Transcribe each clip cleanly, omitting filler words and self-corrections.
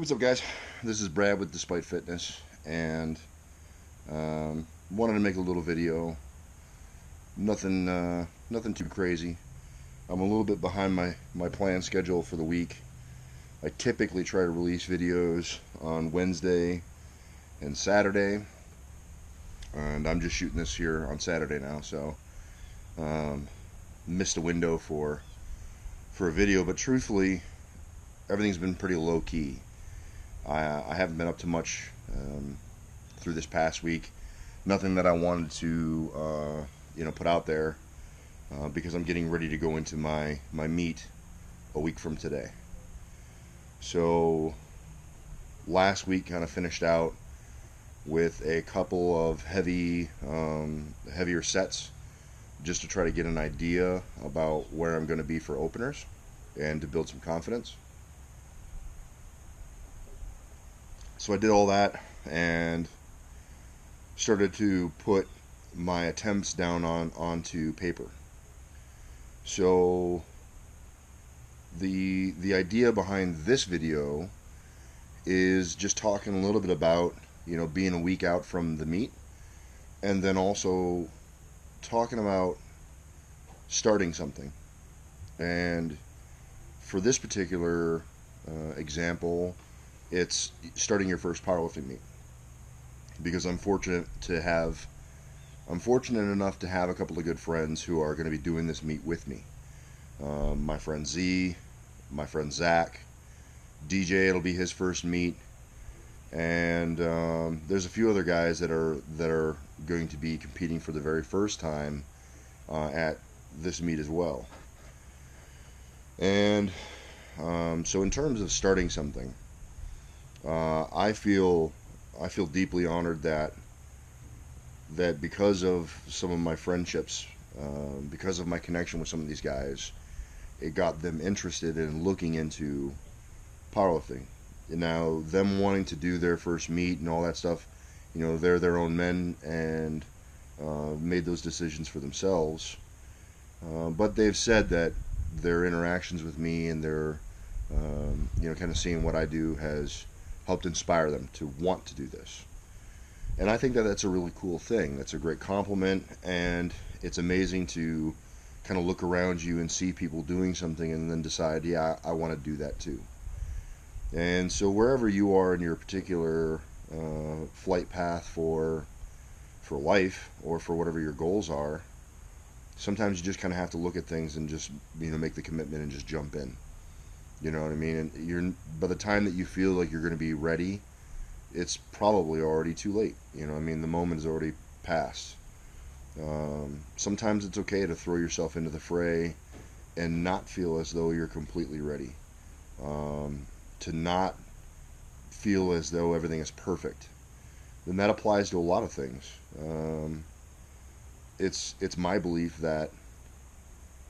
What's up, guys? This is Brad with Despite Fitness, and wanted to make a little video. Nothing too crazy. I'm a little bit behind my planned schedule for the week. I typically try to release videos on Wednesday and Saturday, and I'm just shooting this here on Saturday now, so missed a window for a video. But truthfully, everything's been pretty low key. I haven't been up to much through this past week. Nothing that I wanted to put out there because I'm getting ready to go into my meet a week from today. So last week kind of finished out with a couple of heavier sets, just to try to get an idea about where I'm going to be for openers and to build some confidence. So I did all that and started to put my attempts down onto paper. So the idea behind this video is just talking a little bit about, being a week out from the meet, and then also talking about starting something. And for this particular example, it's starting your first powerlifting meet, because I'm fortunate enough to have a couple of good friends who are going to be doing this meet with me. My friend Z, my friend Zach, DJ, it'll be his first meet, and there's a few other guys that are going to be competing for the very first time at this meet as well. And so in terms of starting something, I feel deeply honored that because of some of my friendships, because of my connection with some of these guys, it got them interested in looking into powerlifting. Now, them wanting to do their first meet and all that stuff, they're their own men and made those decisions for themselves. But they've said that their interactions with me and their kind of seeing what I do has helped inspire them to want to do this. And I think that that's a really cool thing. That's a great compliment, and it's amazing to kind of look around you and see people doing something and then decide, yeah, I want to do that too. And so wherever you are in your particular flight path for life, or for whatever your goals are, sometimes you just kind of have to look at things and just make the commitment and just jump in. You know what I mean? And by the time that you feel like you're going to be ready, it's probably already too late. The moment is already passed. Sometimes it's okay to throw yourself into the fray and not feel as though you're completely ready. To not feel as though everything is perfect. And that applies to a lot of things. It's my belief that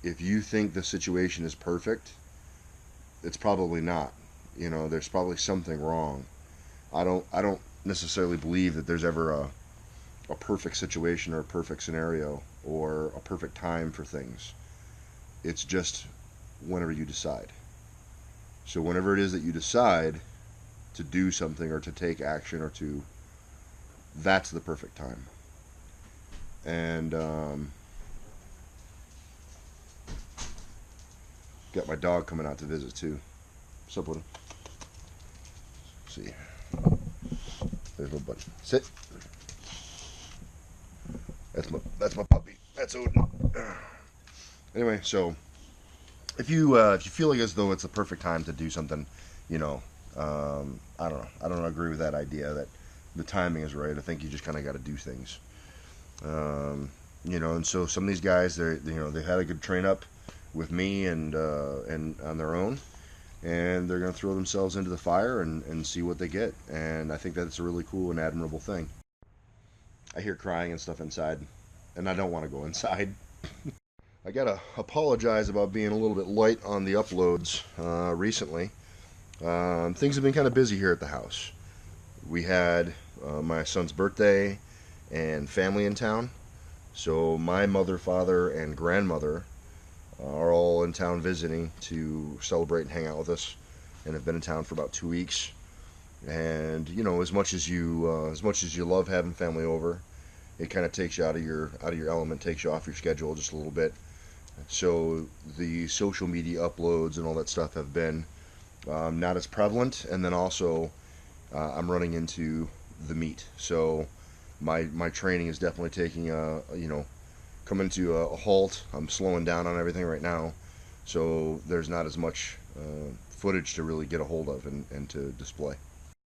if you think the situation is perfect, it's probably not. There's probably something wrong. I don't necessarily believe that there's ever a perfect situation or a perfect scenario or a perfect time for things. It's just whenever you decide. So whenever it is that you decide to do something or to take action that's the perfect time. And got my dog coming out to visit too. What's up with him? See, there's my buddy. Sit. That's my puppy. That's Odin. Anyway, so if you feel like as though it's the perfect time to do something, I don't know. I don't agree with that idea that the timing is right. I think you just kind of got to do things. And so some of these guys, they had a good train up with me and on their own, and they're going to throw themselves into the fire and see what they get. And I think that's a really cool and admirable thing. I hear crying and stuff inside, and I don't want to go inside. I gotta apologize about being a little bit light on the uploads recently. Things have been kind of busy here at the house. We had my son's birthday and family in town, so my mother, father, and grandmother are all in town visiting to celebrate and hang out with us, and have been in town for about 2 weeks. And you know, as much as you love having family over, it kind of takes you out of your element, takes you off your schedule just a little bit. So the social media uploads and all that stuff have been not as prevalent. And then also I'm running into the meet, so my training is definitely taking coming to a halt. I'm slowing down on everything right now, so there's not as much footage to really get a hold of and to display.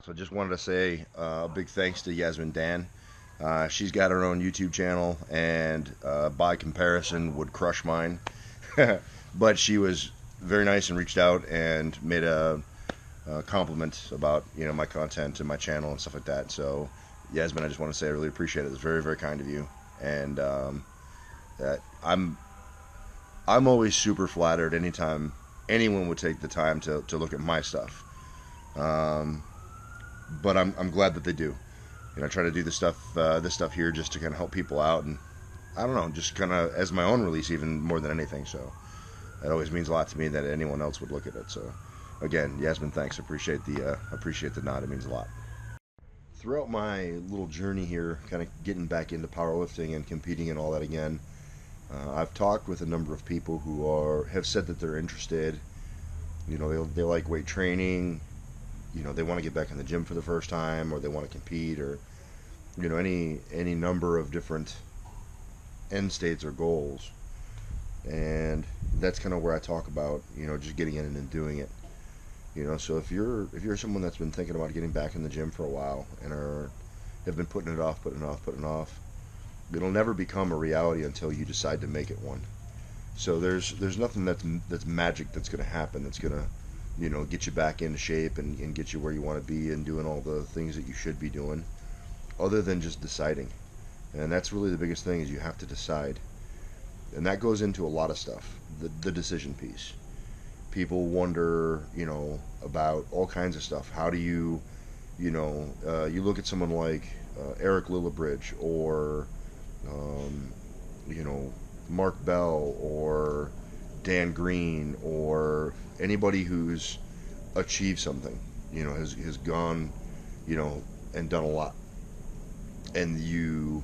So just wanted to say a big thanks to Yasmin Dan. She's got her own YouTube channel, and by comparison would crush mine. But she was very nice and reached out and made a compliment about my content and my channel and stuff like that. So Yasmin, I just want to say I really appreciate it. It's very, very kind of you, and that I'm always super flattered anytime anyone would take the time to look at my stuff. But I'm glad that they do. I try to do this stuff here just to kind of help people out, and I don't know, just kind of as my own release even more than anything. So it always means a lot to me that anyone else would look at it. So again, Yasmin, thanks. Appreciate the nod. It means a lot. Throughout my little journey here, kind of getting back into powerlifting and competing and all that again, I've talked with a number of people who have said that they're interested. They like weight training. They want to get back in the gym for the first time, or they want to compete, or any number of different end states or goals. And that's kind of where I talk about just getting in and doing it. So if you're someone that's been thinking about getting back in the gym for a while and have been putting it off, it'll never become a reality until you decide to make it one. So there's nothing that's magic that's going to happen that's going to get you back into shape and get you where you want to be and doing all the things that you should be doing, other than just deciding. And that's really the biggest thing, is you have to decide. And that goes into a lot of stuff, the decision piece. People wonder, about all kinds of stuff. How do you look at someone like Eric Lillibridge, or Mark Bell, or Dan Green, or anybody who's achieved something, has gone, and done a lot. And you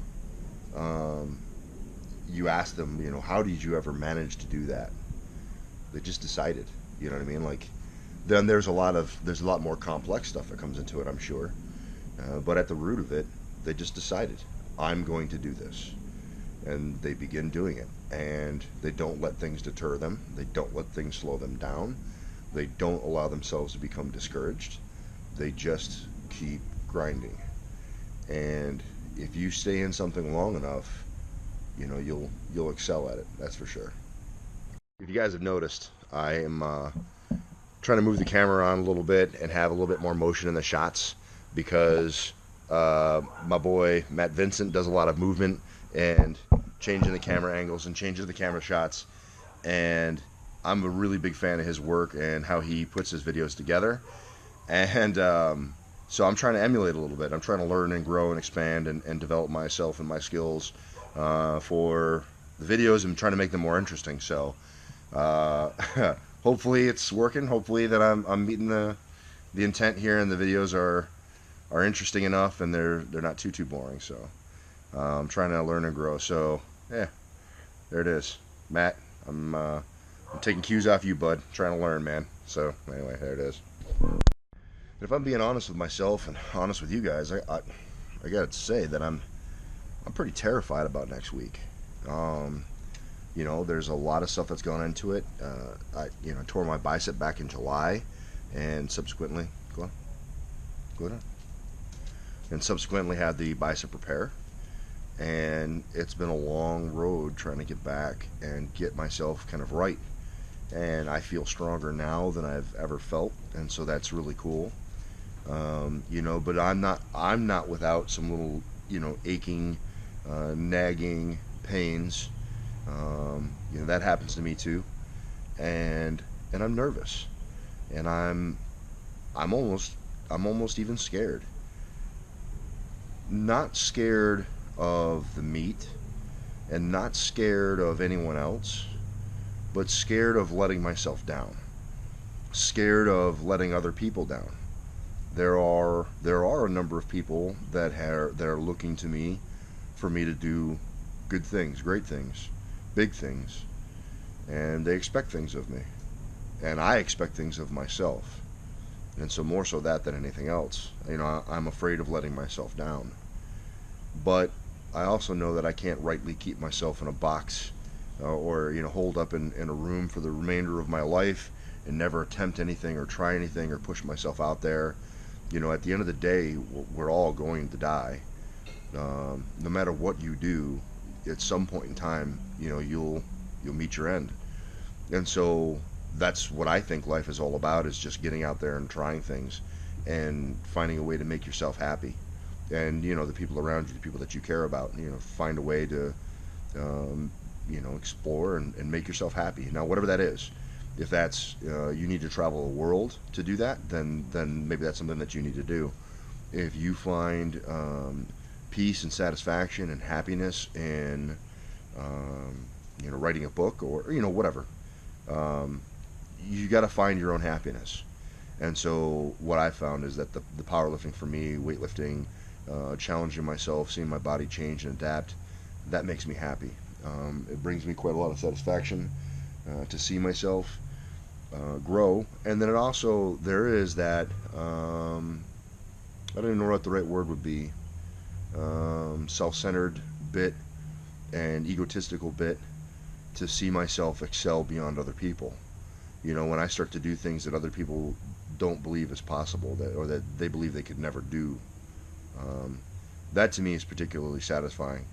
ask them, how did you ever manage to do that? They just decided. You know what I mean? Like, then there's a lot more complex stuff that comes into it, I'm sure. But at the root of it, they just decided, I'm going to do this. And they begin doing it. And they don't let things deter them. They don't let things slow them down. They don't allow themselves to become discouraged. They just keep grinding. And if you stay in something long enough, you'll excel at it. That's for sure. If you guys have noticed, I am trying to move the camera on a little bit and have a little bit more motion in the shots, because my boy Matt Vincent does a lot of movement and changing the camera angles and changing the camera shots, and I'm a really big fan of his work and how he puts his videos together. And so I'm trying to emulate a little bit. I'm trying to learn and grow and expand and develop myself and my skills for the videos, and trying to make them more interesting. So hopefully it's working. Hopefully that I'm meeting the intent here, and the videos are interesting enough, and they're not too boring. So I'm trying to learn and grow. So yeah, there it is, Matt. I'm taking cues off you, bud. Trying to learn, man. So anyway, there it is. If I'm being honest with myself and honest with you guys, I gotta say that I'm pretty terrified about next week. There's a lot of stuff that's gone into it. I tore my bicep back in July, and subsequently go on, and subsequently had the bicep repair. And it's been a long road trying to get back and get myself kind of right. And I feel stronger now than I've ever felt, and so that's really cool. But I'm not without some little, aching, nagging pains. That happens to me too, and I'm nervous, and I'm almost even scared. Not scared of the meat, and not scared of anyone else, but scared of letting myself down, scared of letting other people down. there are a number of people that are looking to me for me to do good things, great things, big things, and they expect things of me, and I expect things of myself, and so more so that than anything else. I'm afraid of letting myself down, but I also know that I can't rightly keep myself in a box, or hold up in a room for the remainder of my life and never attempt anything or try anything or push myself out there. At the end of the day, we're all going to die. No matter what you do, at some point in time, you'll meet your end. And so that's what I think life is all about, is just getting out there and trying things and finding a way to make yourself happy. And the people around you, the people that you care about, find a way to explore and make yourself happy. Now, whatever that is, if that's you need to travel the world to do that, then maybe that's something that you need to do. If you find peace and satisfaction and happiness in writing a book, or whatever, you got to find your own happiness. And so what I found is that the powerlifting for me, weightlifting, challenging myself, seeing my body change and adapt, that makes me happy. It brings me quite a lot of satisfaction to see myself grow. And then there is that, I don't even know what the right word would be, self-centered bit and egotistical bit, to see myself excel beyond other people. When I start to do things that other people don't believe is possible, or that they believe they could never do, that to me is particularly satisfying,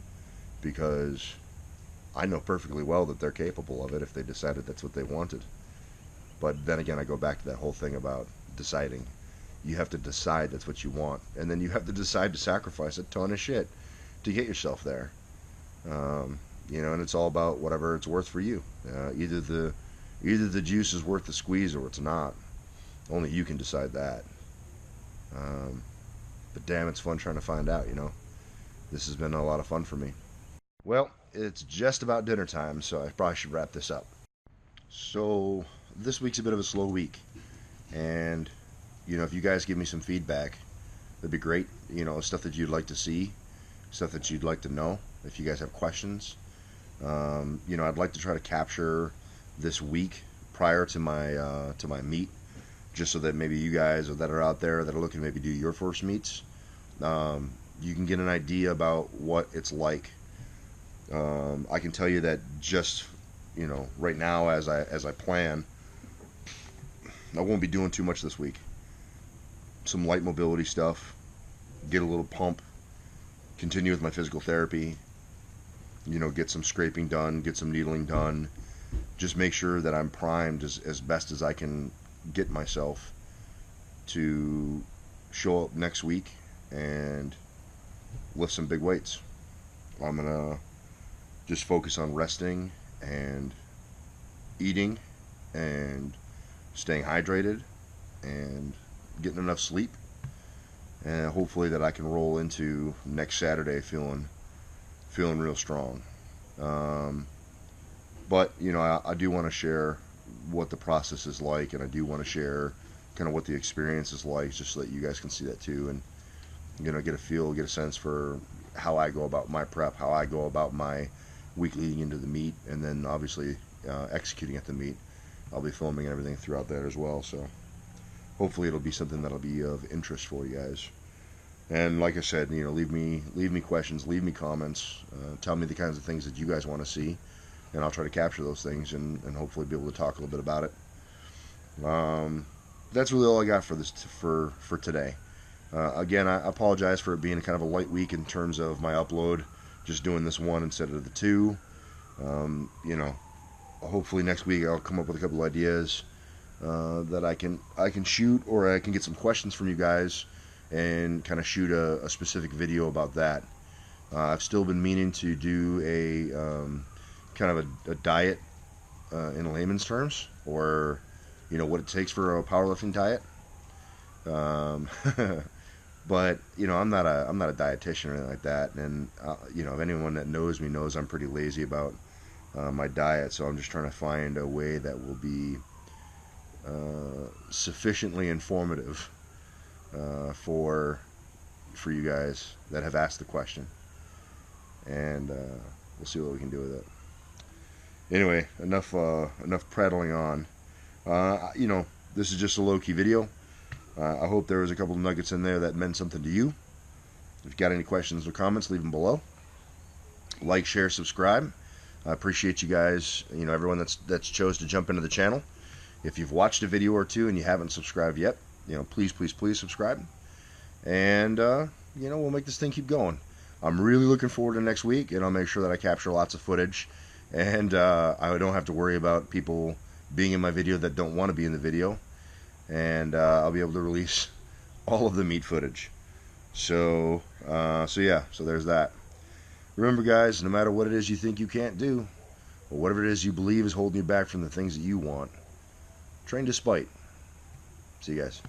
because I know perfectly well that they're capable of it if they decided that's what they wanted. But then again, I go back to that whole thing about deciding. You have to decide that's what you want, and then you have to decide to sacrifice a ton of shit to get yourself there. And it's all about whatever it's worth for you. Either the juice is worth the squeeze or it's not. Only you can decide that. But damn, it's fun trying to find out. This has been a lot of fun for me. Well, it's just about dinner time, so I probably should wrap this up. So this week's a bit of a slow week, and if you guys give me some feedback, that'd be great. Stuff that you'd like to see, stuff that you'd like to know. If you guys have questions, I'd like to try to capture this week prior to my meet, just so that maybe you guys that are out there that are looking to maybe do your first meets, you can get an idea about what it's like. I can tell you that just right now, as I plan, I won't be doing too much this week. Some light mobility stuff, get a little pump, continue with my physical therapy, get some scraping done, get some needling done, just make sure that I'm primed as best as I can get myself to show up next week and lift some big weights. I'm gonna just focus on resting and eating and staying hydrated and getting enough sleep, and hopefully that I can roll into next Saturday feeling real strong. But I do want to share what the process is like, and I do want to share kind of what the experience is like, just so that you guys can see that too, and get a sense for how I go about my prep, how I go about my week leading into the meet, and then obviously executing at the meet. I'll be filming and everything throughout that as well, so hopefully it'll be something that'll be of interest for you guys. And like I said, leave me questions, leave me comments, tell me the kinds of things that you guys want to see, and I'll try to capture those things and hopefully be able to talk a little bit about it. That's really all I got for this for today. Again, I apologize for it being kind of a light week in terms of my upload, just doing this one instead of the two. Hopefully next week I'll come up with a couple ideas that I can shoot, or I can get some questions from you guys and kind of shoot a specific video about that. I've still been meaning to do a kind of a diet in layman's terms, or what it takes for a powerlifting diet. But I'm not a dietitian or anything like that, and if anyone that knows me knows I'm pretty lazy about my diet, so I'm just trying to find a way that will be sufficiently informative for you guys that have asked the question, and we'll see what we can do with it. Anyway, enough prattling on. You know, this is just a low-key video. I hope there was a couple of nuggets in there that meant something to you. If you've got any questions or comments, leave them below. Like, share, subscribe. I appreciate you guys, you know, everyone that's chose to jump into the channel. If you've watched a video or two and you haven't subscribed yet, you know, please subscribe. And, you know, we'll make this thing keep going. I'm really looking forward to next week, and I'll make sure that I capture lots of footage. And I don't have to worry about people being in my video that don't want to be in the video. And I'll be able to release all of the meat footage. So yeah, so there's that. Remember, guys, no matter what it is you think you can't do, or whatever it is you believe is holding you back from the things that you want, train despite. See you guys.